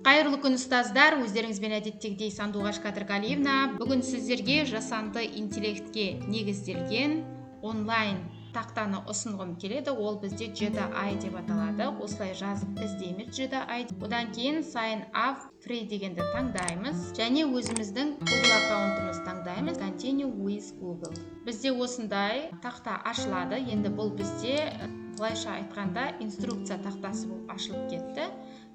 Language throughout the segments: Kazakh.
Қайырлы күн ұстаздар, өздеріңізбен әдеттегідей Сандуғаш Қадырғалиевна. Бүгін сіздерге жасанды интеллектке негізделген онлайн тақтаны ұсынғым келеді. Ол бізде JediAI деп аталады. Осылай жазып іздейміз JediAI. Одан кейін Sign Up Free дегенді таңдаймыз. Және өзіміздің Google аккаунтымызды таңдаймыз. Continue with Google. Бізде осындай тақта ашылады. Енді бұл бізде былайша айтқанда инструкция тақтасы болып ашылып кетті.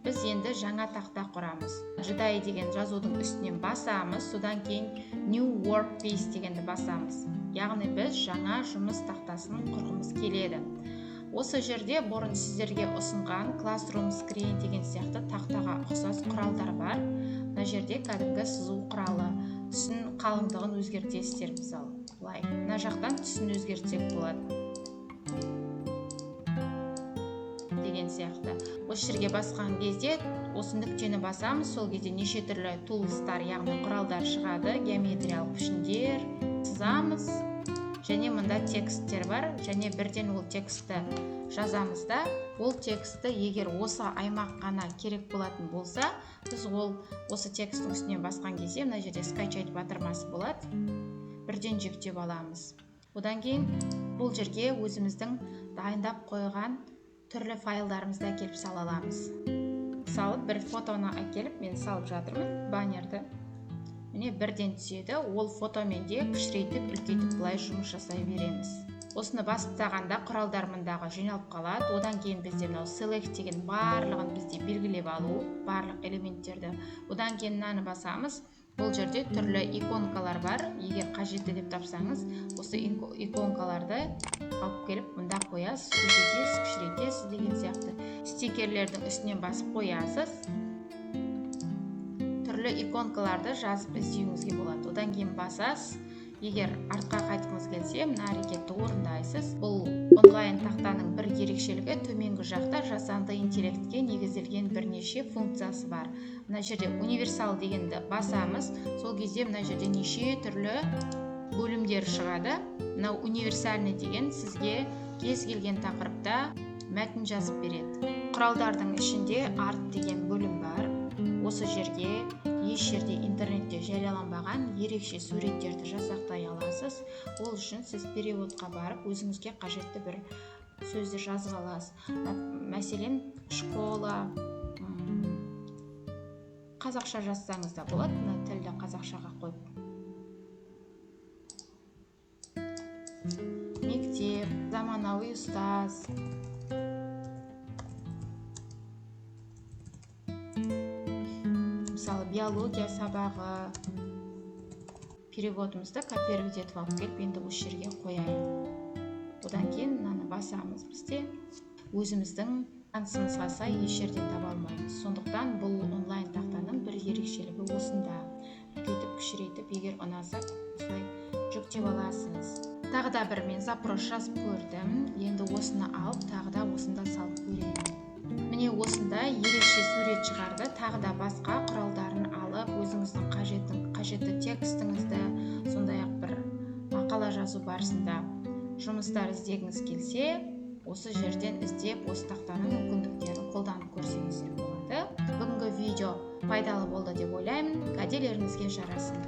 Біз енді жаңа тақта құрамыз. JediAI деген жазудың үстінен басамыз, содан кейін New Workspace дегенді басамыз. Яғни біз жаңа жұмыс тақтасын құрғымыз келеді. Осы жерде бұрын сіздерге ұсынған Classroom Screen деген сияқты тақтаға ұқсас құралдар бар. Мына жерде кәдімгі сызу құралы, түсін қалыңдығын өзгертесіздер мысалы. Былай, мына жақтан түсін өзгертсек болады. Деген сияқты. Осы жерге басқан кезде осы нүктені басамыз, сол кезде неше түрлі тулстар, яғни құралдар шығады, геометриялық пішіндер, сызамыз, және мында тексттер бар, және бірден ол текстті жазамыз да, ол текстті егер осы аймақ қана керек болатын болса, біз осы тексттің үстіне басқан кезде мына жерде скачать батырмасы болады, бірден жүктеп аламыз. Одан кейін бұл жерге өзіміздің дайындап қойған түрлі файлдарымызды әкеліп сала аламыз. Мысалы, бір фотоны әкеліп мен салып жатырмын, баннерді. Міне бірден түседі, ол фотомен де кішірейтіп, үлкейтіп былай жұмыс жасай береміз. Осыны басып тастағанда құралдар мұндағы жиналып қалады. Одан кейін бізде мынау select деген барлығын бізде белгілеп алу, барлық элементтерді. Одан кейін мынаны басамыз. Бұл жерде түрлі иконкалар бар. Егер қажетті деп тапсаңыз, осы иконкаларды алып келіп мұнда қоясыз, үлкейтесіз, кішірейтесіз деген сияқты. Стикерлердің үстінен басып қоясыз. Түрлі иконкаларды жазып іздеуіңізге болады. Одан кейін басасыз. Егер артқа қайтқыңыз келсе, мына әрекетті орындайсыз. Бұл онлайн тақтаның бір ерекшелігі, төменгі жақта жасанды интеллектке негізделген бірнеше функциясы бар. Мына жерде универсал дегенді басамыз, сол кезде мына жерде неше түрлі бөлімдер шығады. Мына универсальный деген сізге кез келген тақырыпта мәтін жазып береді. Құралдардың ішінде арт деген бөлім бар. Осы жерге еш жерде интернетте жарияланбаған ерекше суреттерді жасақтай аласыз. Ол үшін сіз переводқа барып, өзіңізге қажетті бір сөзді жазып аласыз. Мәселен, школа, қазақша жазсаңыз да болады, мына тілді қазақшаға қойып. Мектеп, заманауи ұстаз. Мысалы, биология сабағы. Переводымызды копировать етіп алып келіп, енді осы жерге қояйын. Одан кейін мынаны басамыз бізде. Өзіміздің танысымызға сай еш жерден таба алмаймыз. Сондықтан бұл онлайн тақтаның бір ерекшелігі осында. Үлкейтіп, кішірейтіп, егер ұнаса, осылай жүктеп аласыз. Тағы да бір мен запрос жазып көрдім. Енді осыны алып, тағы да осында салып көрейін. Міне осында ерекше сурет шығарды. Тағы да басқа құралдарын алып, өзіңіздің қажетті текстіңізді, сондай-ақ бір мақала жазу барысында жұмыстар іздегіңіз келсе, осы жерден іздеп, осы тақтаның мүмкіндіктерін қолданып көрсеңіздер болады. Бүгінгі видео пайдалы болды деп ойлаймын. Кәделеріңізге жарасын.